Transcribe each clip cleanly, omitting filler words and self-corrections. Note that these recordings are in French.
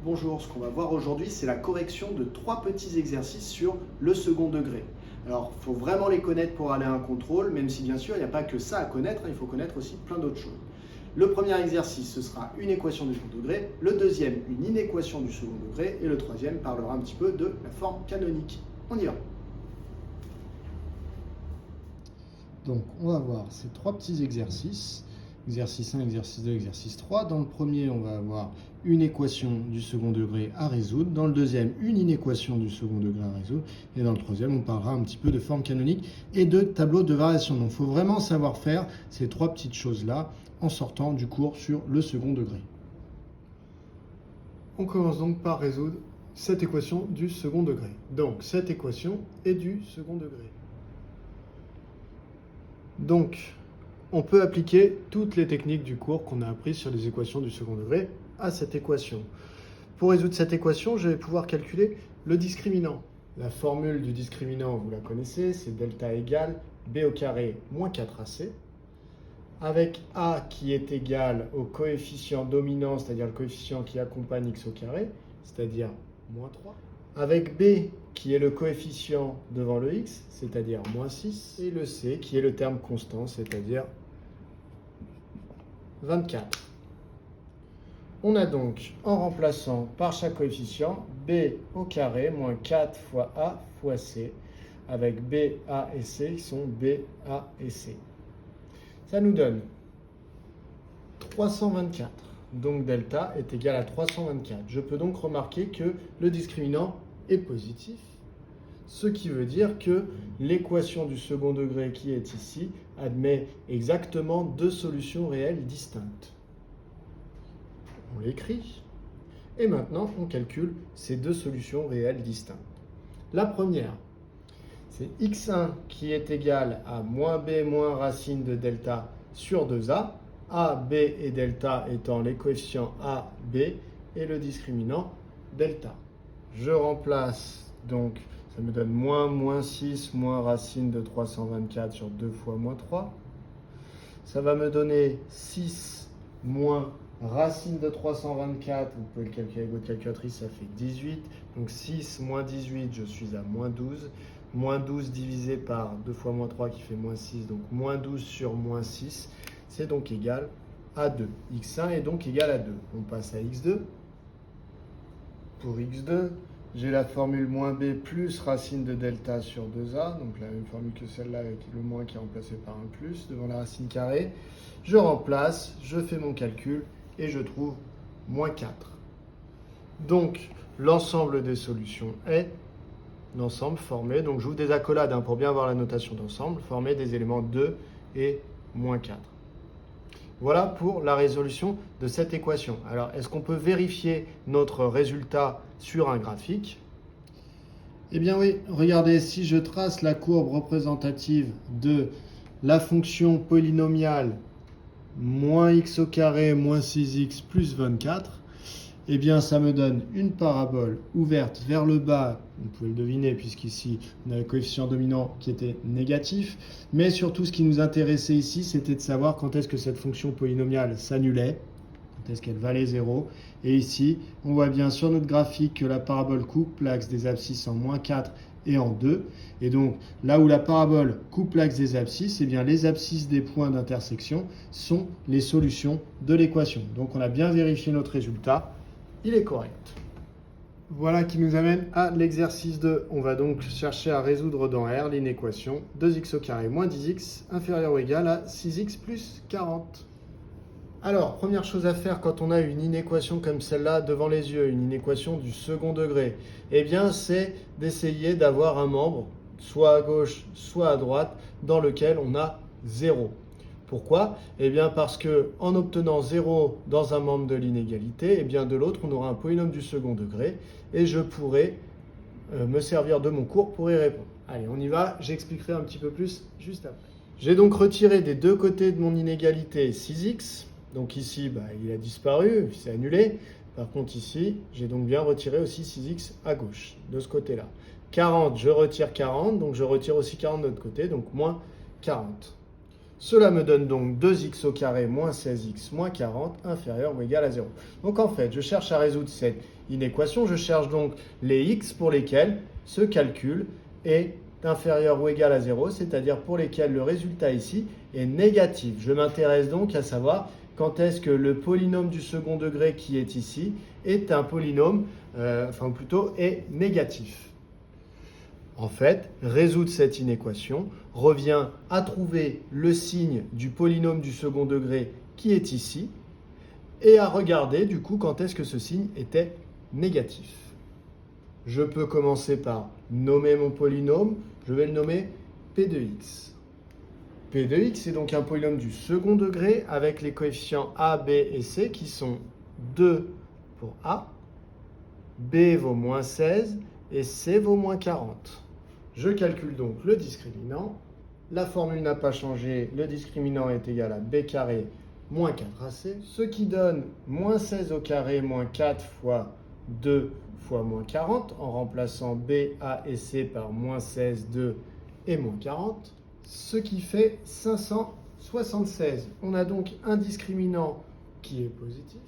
Bonjour, ce qu'on va voir aujourd'hui, c'est la correction de trois petits exercices sur le second degré. Alors, il faut vraiment les connaître pour aller à un contrôle, même si bien sûr, il n'y a pas que ça à connaître, il faut connaître aussi plein d'autres choses. Le premier exercice, ce sera une équation du second degré, le deuxième, une inéquation du second degré, et le troisième parlera un petit peu de la forme canonique. On y va. Donc, on va voir ces trois petits exercices. Exercice 1, exercice 2, exercice 3. Dans le premier, on va avoir une équation du second degré à résoudre. Dans le deuxième, une inéquation du second degré à résoudre. Et dans le troisième, on parlera un petit peu de forme canonique et de tableau de variation. Donc, il faut vraiment savoir faire ces trois petites choses-là en sortant du cours sur le second degré. On commence donc par résoudre cette équation du second degré. Donc, cette équation est du second degré. Donc, on peut appliquer toutes les techniques du cours qu'on a apprises sur les équations du second degré à cette équation. Pour résoudre cette équation, je vais pouvoir calculer le discriminant. La formule du discriminant, vous la connaissez, c'est delta égale b au carré moins 4ac, avec a qui est égal au coefficient dominant, c'est-à-dire le coefficient qui accompagne x au carré, c'est-à-dire moins 3, avec b qui est le coefficient devant le x, c'est-à-dire moins 6, et le c qui est le terme constant, c'est-à-dire 24. On a donc, en remplaçant par chaque coefficient, b au carré moins 4 fois a fois c, avec b, a et c qui sont b, a et c. Ça nous donne 324. Donc delta est égal à 324. Je peux donc remarquer que le discriminant est positif, ce qui veut dire que l'équation du second degré qui est ici admet exactement deux solutions réelles distinctes. On l'écrit, et maintenant on calcule ces deux solutions réelles distinctes. La première, c'est x1 qui est égal à moins b moins racine de delta sur 2a, a, b et delta étant les coefficients a, b, et le discriminant delta. Je remplace donc, ça me donne moins 6 moins racine de 324 sur 2 fois moins 3. Ça va me donner 6 moins racine de 324, vous pouvez le calculer avec votre calculatrice, ça fait 18. Donc 6 moins 18, je suis à moins 12. Moins 12 divisé par 2 fois moins 3 qui fait moins 6, donc moins 12 sur moins 6, c'est donc égal à 2. x1 est donc égal à 2. On passe à x2. Pour x2, j'ai la formule moins b plus racine de delta sur 2a, donc la même formule que celle-là avec le moins qui est remplacé par un plus devant la racine carrée. Je remplace, je fais mon calcul et je trouve moins 4. Donc, l'ensemble des solutions est l'ensemble formé, donc j'ouvre des accolades pour bien voir la notation d'ensemble, formé des éléments 2 et moins 4. Voilà pour la résolution de cette équation. Alors, est-ce qu'on peut vérifier notre résultat sur un graphique? Eh bien oui, regardez, si je trace la courbe représentative de la fonction polynomiale moins x au carré moins 6x plus 24, eh bien ça me donne une parabole ouverte vers le bas, vous pouvez le deviner puisqu'ici on a le coefficient dominant qui était négatif, mais surtout ce qui nous intéressait ici c'était de savoir quand est-ce que cette fonction polynomiale s'annulait, quand est-ce qu'elle valait 0, et ici on voit bien sur notre graphique que la parabole coupe l'axe des abscisses en moins 4 et en 2, et donc là où la parabole coupe l'axe des abscisses, eh bien les abscisses des points d'intersection sont les solutions de l'équation. Donc on a bien vérifié notre résultat. Il est correct. Voilà qui nous amène à l'exercice 2. On va donc chercher à résoudre dans R l'inéquation 2x au carré moins 10x inférieur ou égal à 6x plus 40. Alors, première chose à faire quand on a une inéquation comme celle-là devant les yeux, une inéquation du second degré, eh bien c'est d'essayer d'avoir un membre, soit à gauche, soit à droite, dans lequel on a 0. Pourquoi? Eh bien parce que en obtenant 0 dans un membre de l'inégalité, eh bien de l'autre on aura un polynôme du second degré et je pourrai me servir de mon cours pour y répondre. Allez, on y va, j'expliquerai un petit peu plus juste après. J'ai donc retiré des deux côtés de mon inégalité 6x, donc ici il a disparu, il s'est annulé. Par contre ici, j'ai donc bien retiré aussi 6x à gauche, de ce côté-là. 40, je retire 40, donc je retire aussi 40 de l'autre côté, donc moins 40. Cela me donne donc 2x au carré moins 16x moins 40 inférieur ou égal à 0. Donc en fait, je cherche à résoudre cette inéquation. Je cherche donc les x pour lesquels ce calcul est inférieur ou égal à 0, c'est-à-dire pour lesquels le résultat ici est négatif. Je m'intéresse donc à savoir quand est-ce que le polynôme du second degré qui est ici est un polynôme, enfin plutôt est négatif. En fait, résoudre cette inéquation revient à trouver le signe du polynôme du second degré qui est ici et à regarder du coup quand est-ce que ce signe était négatif. Je peux commencer par nommer mon polynôme, je vais le nommer P de x. P de x est donc un polynôme du second degré avec les coefficients a, b et c qui sont 2 pour a, b vaut moins 16 et c vaut moins 40. Je calcule donc le discriminant. La formule n'a pas changé. Le discriminant est égal à b carré moins 4ac, ce qui donne moins 16 au carré moins 4 fois 2 fois moins 40, en remplaçant b, a et c par moins 16, 2 et moins 40, ce qui fait 576. On a donc un discriminant qui est positif.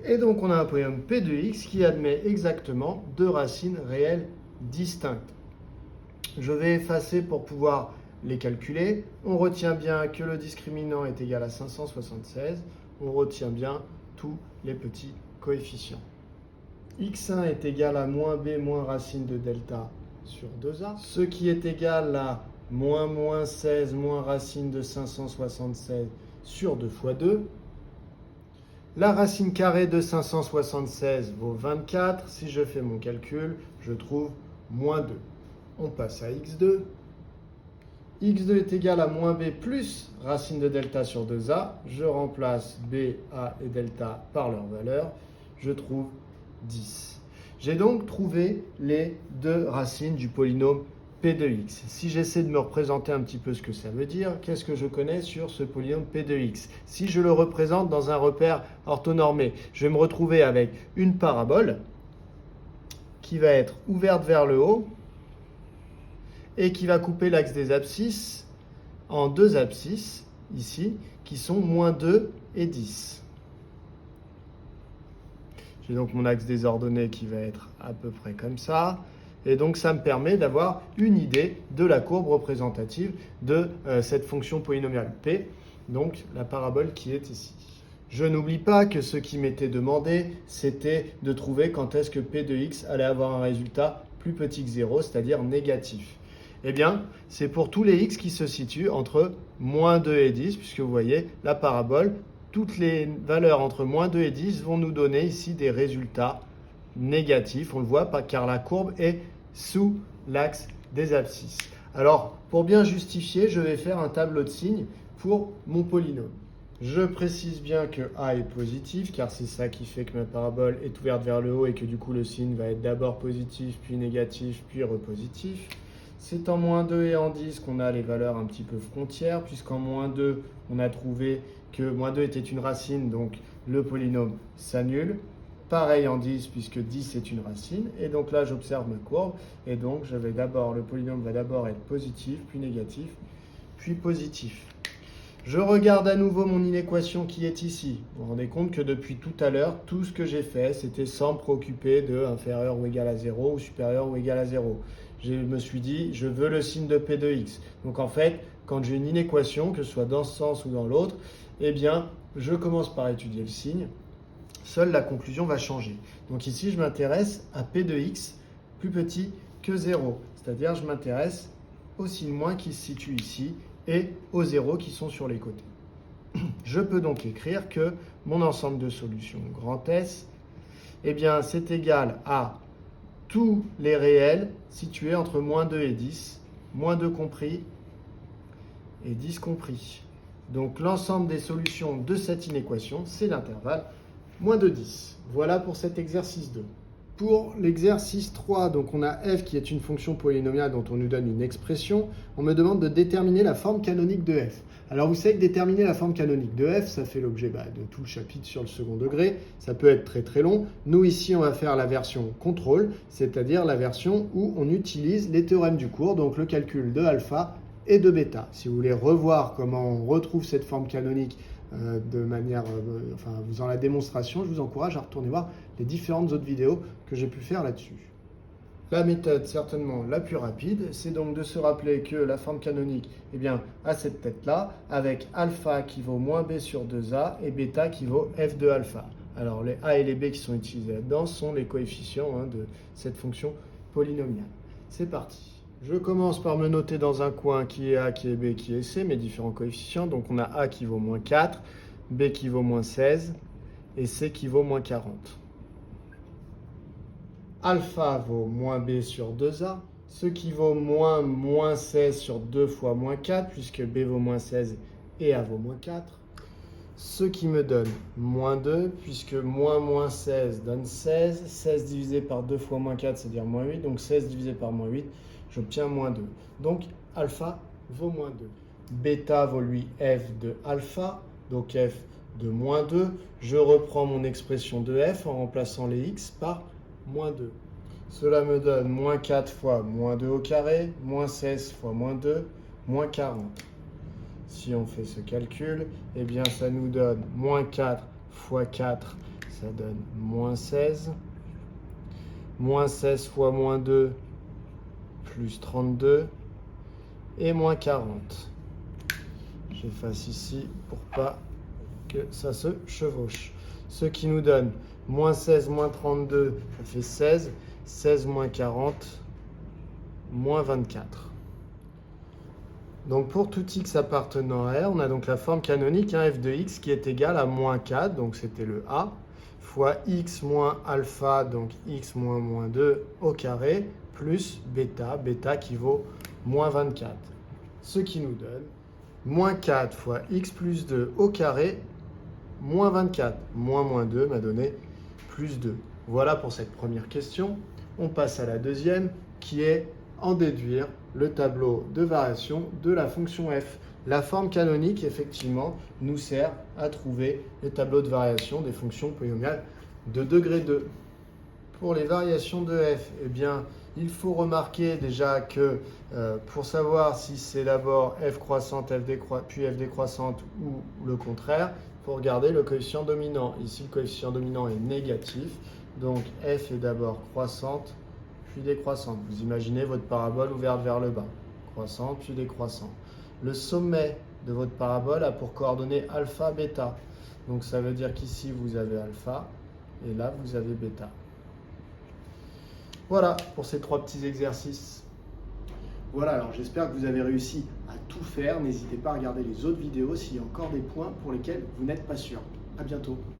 Et donc on a un polynôme P de x qui admet exactement deux racines réelles distinctes. Je vais effacer pour pouvoir les calculer. On retient bien que le discriminant est égal à 576. On retient bien tous les petits coefficients. x1 est égal à moins b moins racine de delta sur 2a, ce qui est égal à moins 16 moins racine de 576 sur 2 fois 2. La racine carrée de 576 vaut 24. Si je fais mon calcul, je trouve moins 2. On passe à x2. x2 est égal à moins b plus racine de delta sur 2a. Je remplace b, a et delta par leur valeur. Je trouve 10. J'ai donc trouvé les deux racines du polynôme P de x. Si j'essaie de me représenter un petit peu ce que ça veut dire, qu'est-ce que je connais sur ce polynôme P de x? Si je le représente dans un repère orthonormé, je vais me retrouver avec une parabole qui va être ouverte vers le haut et qui va couper l'axe des abscisses en deux abscisses, ici, qui sont moins 2 et 10. J'ai donc mon axe des ordonnées qui va être à peu près comme ça. Et donc ça me permet d'avoir une idée de la courbe représentative de cette fonction polynomiale P, donc la parabole qui est ici. Je n'oublie pas que ce qui m'était demandé, c'était de trouver quand est-ce que P de x allait avoir un résultat plus petit que 0, c'est-à-dire négatif. Eh bien, c'est pour tous les x qui se situent entre moins 2 et 10, puisque vous voyez, la parabole, toutes les valeurs entre moins 2 et 10 vont nous donner ici des résultats négatifs. On le voit, car la courbe est sous l'axe des abscisses. Alors, pour bien justifier, je vais faire un tableau de signes pour mon polynôme. Je précise bien que A est positif, car c'est ça qui fait que ma parabole est ouverte vers le haut et que du coup le signe va être d'abord positif, puis négatif, puis repositif. C'est en moins 2 et en 10 qu'on a les valeurs un petit peu frontières, puisqu'en moins 2, on a trouvé que moins 2 était une racine, donc le polynôme s'annule. Pareil en 10, puisque 10 est une racine. Et donc là, j'observe ma courbe. Et donc, le polynôme va d'abord être positif, puis négatif, puis positif. Je regarde à nouveau mon inéquation qui est ici. Vous vous rendez compte que depuis tout à l'heure, tout ce que j'ai fait, c'était sans me préoccuper de inférieur ou égal à 0 ou supérieur ou égal à 0. Je me suis dit, je veux le signe de P de x. Donc en fait, quand j'ai une inéquation, que ce soit dans ce sens ou dans l'autre, eh bien, je commence par étudier le signe. Seule la conclusion va changer. Donc ici, je m'intéresse à P de x plus petit que 0. C'est-à-dire, je m'intéresse au signe moins qui se situe ici et aux zéros qui sont sur les côtés. Je peux donc écrire que mon ensemble de solutions grand S, eh bien, c'est égal à tous les réels situés entre moins 2 et 10, moins 2 compris et 10 compris. Donc l'ensemble des solutions de cette inéquation, c'est l'intervalle moins de 10. Voilà pour cet exercice 2. Pour l'exercice 3, donc on a f qui est une fonction polynomiale dont on nous donne une expression. On me demande de déterminer la forme canonique de f. Alors vous savez que déterminer la forme canonique de f, ça fait l'objet de tout le chapitre sur le second degré. Ça peut être très très long. Nous ici, on va faire la version contrôle, c'est-à-dire la version où on utilise les théorèmes du cours, donc le calcul de alpha et de bêta. Si vous voulez revoir comment on retrouve cette forme canonique de manière, en faisant la démonstration, je vous encourage à retourner voir les différentes autres vidéos que j'ai pu faire là-dessus. La méthode certainement la plus rapide, c'est donc de se rappeler que la forme canonique a cette tête-là, avec alpha qui vaut moins b sur 2a et bêta qui vaut f de alpha. Alors les a et les b qui sont utilisés là-dedans sont les coefficients de cette fonction polynomiale. C'est parti. Je commence par me noter dans un coin qui est a, qui est b, qui est c, mes différents coefficients. Donc on a a qui vaut moins 4, b qui vaut moins 16 et c qui vaut moins 40. Alpha vaut moins b sur 2a, ce qui vaut moins 16 sur 2 fois moins 4, puisque b vaut moins 16 et a vaut moins 4. Ce qui me donne moins 2, puisque moins 16 donne 16. 16 divisé par 2 fois moins 4, c'est-à-dire moins 8. Donc 16 divisé par moins 8, j'obtiens moins 2. Donc alpha vaut moins 2. Bêta vaut lui f de alpha, donc f de moins 2. Je reprends mon expression de f en remplaçant les x par moins 2. Cela me donne moins 4 fois moins 2 au carré, moins 16 fois moins 2, moins 40. Si on fait ce calcul, ça nous donne moins 4 fois 4, ça donne moins 16. Moins 16 fois moins 2, plus 32. Et moins 40. J'efface ici pour pas que ça se chevauche. Ce qui nous donne moins 16 moins 32, ça fait 16. 16 moins 40, moins 24. Donc pour tout x appartenant à R, on a donc la forme canonique, f de x qui est égal à moins 4, donc c'était le a, fois x moins alpha, donc x moins 2 au carré, plus bêta, bêta qui vaut moins 24. Ce qui nous donne moins 4 fois x plus 2 au carré, moins 24. Moins 2 m'a donné plus 2. Voilà pour cette première question. On passe à la deuxième qui est en déduire le tableau de variation de la fonction f. La forme canonique, effectivement, nous sert à trouver le tableau de variation des fonctions polynomiales de degré 2. Pour les variations de f, il faut remarquer déjà que pour savoir si c'est d'abord f croissante, puis f décroissante ou le contraire, il faut regarder le coefficient dominant. Ici, le coefficient dominant est négatif. Donc f est d'abord croissante, puis décroissante. Vous imaginez votre parabole ouverte vers le bas. Croissante, puis décroissante. Le sommet de votre parabole a pour coordonnées alpha, bêta. Donc ça veut dire qu'ici vous avez alpha, et là vous avez bêta. Voilà pour ces 3 petits exercices. Voilà, alors j'espère que vous avez réussi à tout faire. N'hésitez pas à regarder les autres vidéos s'il y a encore des points pour lesquels vous n'êtes pas sûr. À bientôt.